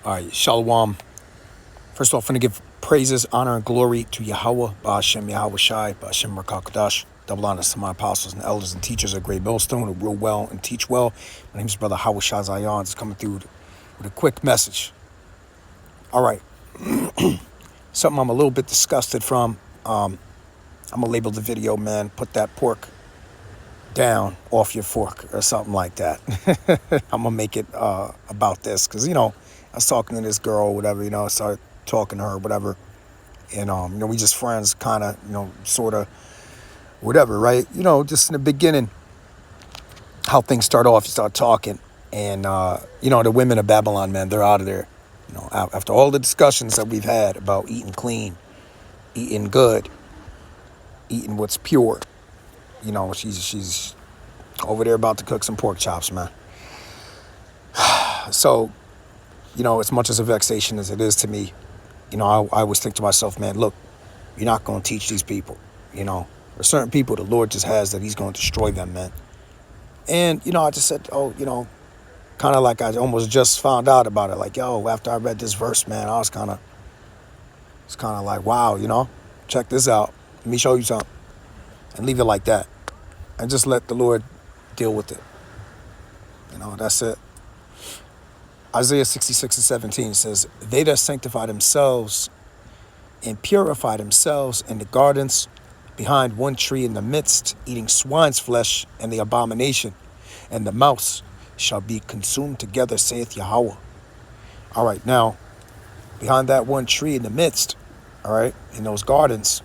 All right, Shalom. First off, I'm going to give praises, honor, and glory to Yahweh, Ba'ashem Yahweh Shai, Ba'ashem Rakakadash. Double honors to my apostles and elders and teachers of Great Millstone who rule well and teach well. My name is Brother Howard Shai Zion. Just coming through with a quick message. All right. Something I'm a little bit disgusted from. I'm going to label the video, man, put that pork down off your fork or something like that. I'm going to make it about this because, I was talking to this girl or whatever, I started talking to her, whatever. And, we just friends, kind of, sort of, whatever, right? Just in the beginning, how things start off, you start talking. And, the women of Babylon, man, they're out of there. After all the discussions that we've had about eating clean, eating good, eating what's pure, she's over there about to cook some pork chops, man. So, as much as a vexation as it is to me, I always think to myself, man, look, you're not going to teach these people, There's certain people the Lord just has that he's going to destroy them, man. And, I just said, kind of like I almost just found out about it. Like, after I read this verse, man, I was kind of like, wow, check this out. Let me show you something. And leave it like that. And just let the Lord deal with it. That's it. Isaiah 66:17 says, they that sanctify themselves and purify themselves in the gardens behind one tree in the midst, eating swine's flesh and the abomination, and the mouse shall be consumed together, saith Yahweh. All right, now, behind that one tree in the midst, all right, in those gardens,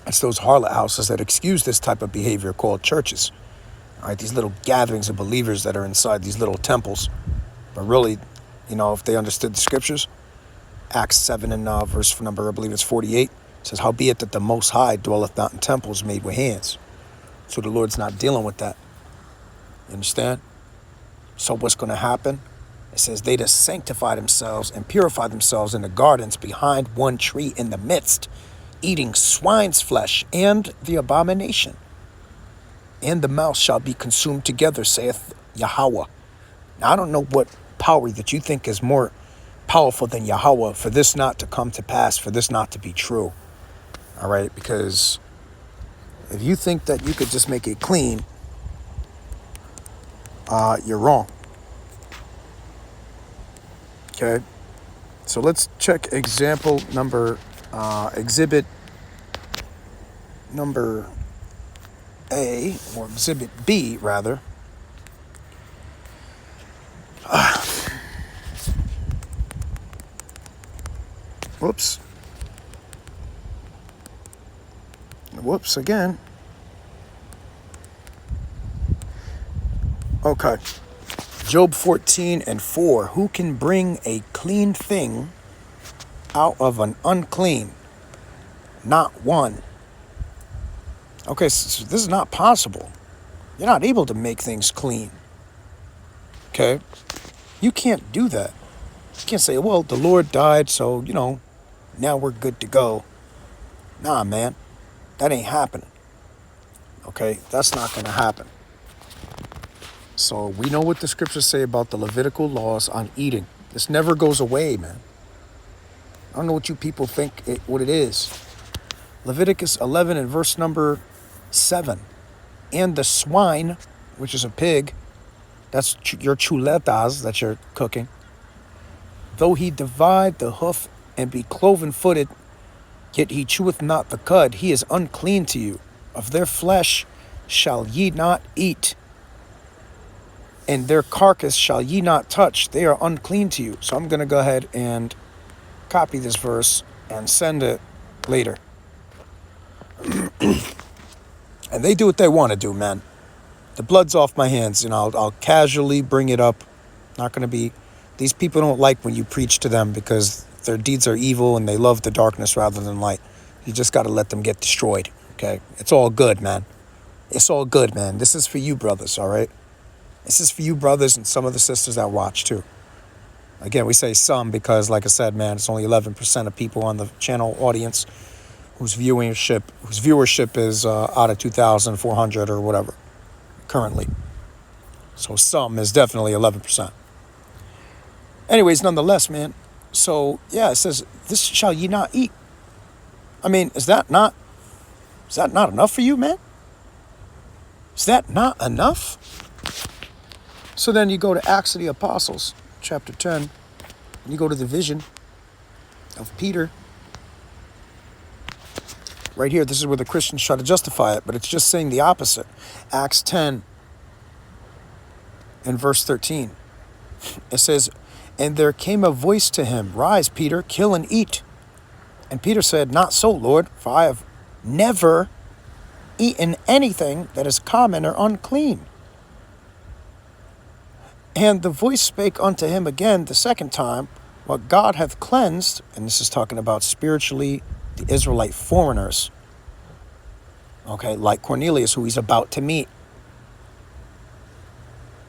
it's those harlot houses that excuse this type of behavior called churches. All right, these little gatherings of believers that are inside these little temples. But really, if they understood the scriptures, Acts 7 and verse number, I believe it's 48, says, howbeit that the Most High dwelleth not in temples made with hands. So the Lord's not dealing with that. You understand? So what's going to happen? It says, they that sanctify themselves and purify themselves in the gardens behind one tree in the midst, eating swine's flesh and the abomination. And the mouse shall be consumed together, saith Yahweh. Now, I don't know what power that you think is more powerful than Yahweh for this not to come to pass, for this not to be true. All right, because if you think that you could just make it clean, you're wrong. Okay, so let's check exhibit number A, or exhibit B, rather. Whoops again. Okay. Job 14:4. Who can bring a clean thing out of an unclean? Not one. Okay, so this is not possible. You're not able to make things clean. Okay? You can't do that. You can't say, well, the Lord died, so, now we're good to go. Nah, man. That ain't happening. Okay? That's not going to happen. So we know what the scriptures say about the Levitical laws on eating. This never goes away, man. I don't know what you people think what it is. Leviticus 11 and verse number 7. And the swine, which is a pig, that's your chuletas that you're cooking. Though he divide the hoof and be cloven-footed, yet he cheweth not the cud, he is unclean to you. Of their flesh shall ye not eat, and their carcass shall ye not touch. They are unclean to you. So I'm going to go ahead and copy this verse and send it later. And they do what they want to do, man. The blood's off my hands. I'll casually bring it up. Not going to be... These people don't like when you preach to them because their deeds are evil and they love the darkness rather than light. You just got to let them get destroyed, okay? It's all good, man. It's all good, man. This is for you brothers, all right? This is for you brothers and some of the sisters that watch, too. Again, we say some because, like I said, man, it's only 11% of people on the channel audience whose viewership is out of 2,400 or whatever currently. So some is definitely 11%. Anyways, nonetheless, man. So yeah, it says, "This shall ye not eat." I mean, is that not enough for you, man? Is that not enough? So then you go to Acts of the Apostles, chapter 10, and you go to the vision of Peter. Right here, this is where the Christians try to justify it, but it's just saying the opposite. Acts 10 and verse 13. It says, "And there came a voice to him, 'Rise, Peter, kill and eat.' And Peter said, 'Not so, Lord, for I have never eaten anything that is common or unclean.' And the voice spake unto him again the second time, 'What God hath cleansed,'" and this is talking about spiritually the Israelite foreigners, okay, like Cornelius, who he's about to meet.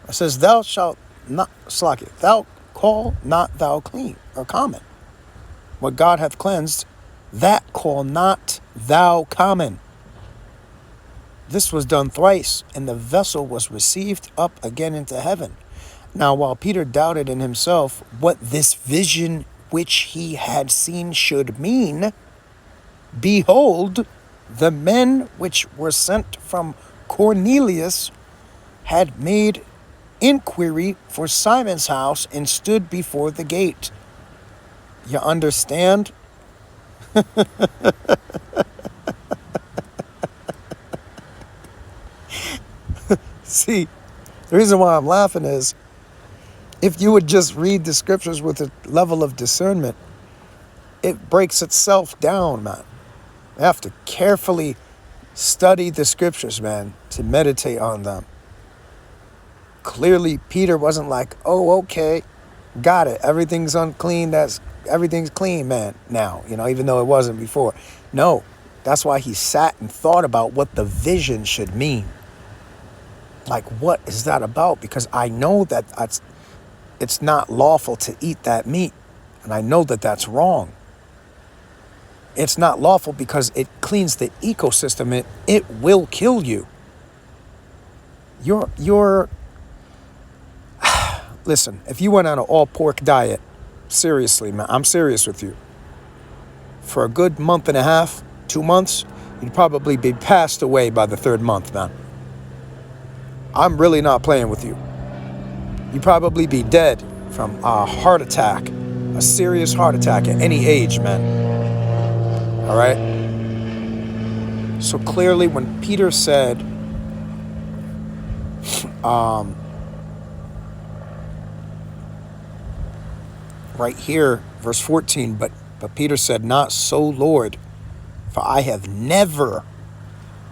It says, "Thou shalt not, slack it, thou call not thou clean or common. What God hath cleansed, that call not thou common." This was done thrice, and the vessel was received up again into heaven. Now, while Peter doubted in himself what this vision which he had seen should mean, behold, the men which were sent from Cornelius had made inquiry for Simon's house and stood before the gate. You understand? See, the reason why I'm laughing is, if you would just read the scriptures with a level of discernment, it breaks itself down, man. You have to carefully study the scriptures, man, to meditate on them. Clearly, Peter wasn't like, "Oh, okay, got it. Everything's unclean. Everything's clean, man, now," even though it wasn't before. No, that's why he sat and thought about what the vision should mean. Like, what is that about? Because I know that it's not lawful to eat that meat. And I know that that's wrong. It's not lawful because it cleans the ecosystem. It will kill you. Listen, if you went on an all pork diet, seriously, man, I'm serious with you, for a good month and a half, 2 months, you'd probably be passed away by the third month, man. I'm really not playing with you. You'd probably be dead from a heart attack, a serious heart attack at any age, man. All right? So clearly when Peter said, right here, verse 14, but Peter said, "Not so, Lord, for I have never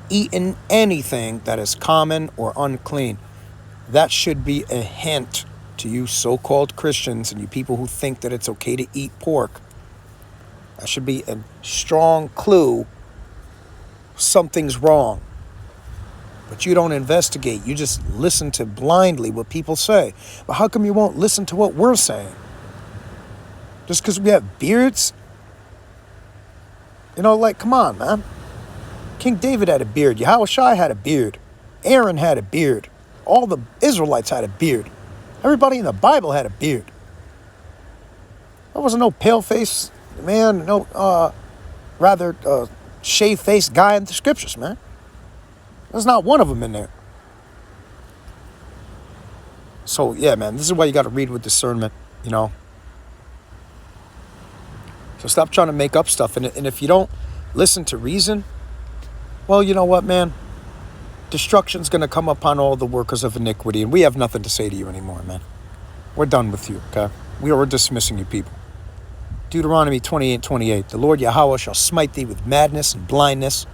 eaten anything that is common or unclean." That should be a hint to you so-called Christians and you people who think that it's okay to eat pork. That should be a strong clue something's wrong. But you don't investigate. You just listen to blindly what people say. But how come you won't listen to what we're saying? Just because we have beards? Come on, man. King David had a beard. Yahushua had a beard. Aaron had a beard. All the Israelites had a beard. Everybody in the Bible had a beard. There wasn't no pale-faced man, no, shave-faced guy in the scriptures, man. There's not one of them in there. So, yeah, man, this is why you got to read with discernment, So stop trying to make up stuff. And if you don't listen to reason, well, you know what, man? Destruction's going to come upon all the workers of iniquity, and we have nothing to say to you anymore, man. We're done with you, okay? We're dismissing you people. Deuteronomy 28:28. The Lord Yahweh shall smite thee with madness and blindness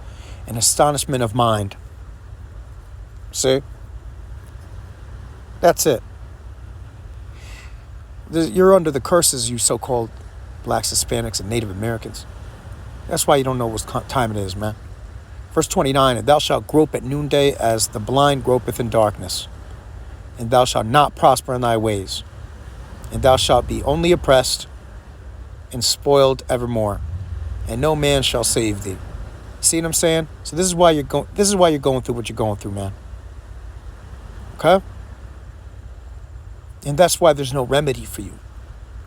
and astonishment of mind. See? That's it. You're under the curses, you so-called blacks, Hispanics, and Native Americans. That's why you don't know what time it is, man. Verse 29, "And thou shalt grope at noonday as the blind gropeth in darkness. And thou shalt not prosper in thy ways. And thou shalt be only oppressed and spoiled evermore. And no man shall save thee." See what I'm saying? So this is why you're going through what you're going through, man. Okay? And that's why there's no remedy for you.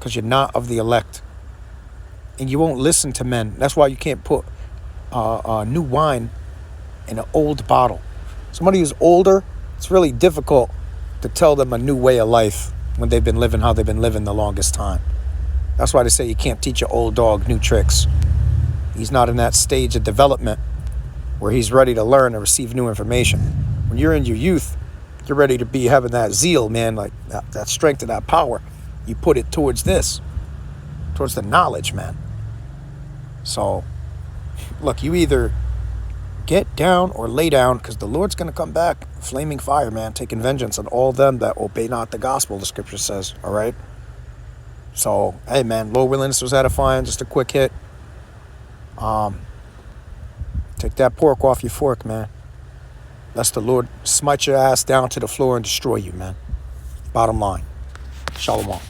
because you're not of the elect. And you won't listen to men. That's why you can't put new wine in an old bottle. Somebody who's older, it's really difficult to tell them a new way of life when they've been living how they've been living the longest time. That's why they say you can't teach an old dog new tricks. He's not in that stage of development where he's ready to learn and receive new information. When you're in your youth, you're ready to be having that zeal, man, like that strength and that power. You put it towards this, towards the knowledge, man. So, look, you either get down or lay down, because the Lord's going to come back, flaming fire, man, taking vengeance on all them that obey not the gospel, the scripture says, all right? So, hey, man, Lord willing, this was edifying, just a quick hit. Take that pork off your fork, man. Lest the Lord smite your ass down to the floor and destroy you, man. Bottom line. Shalom.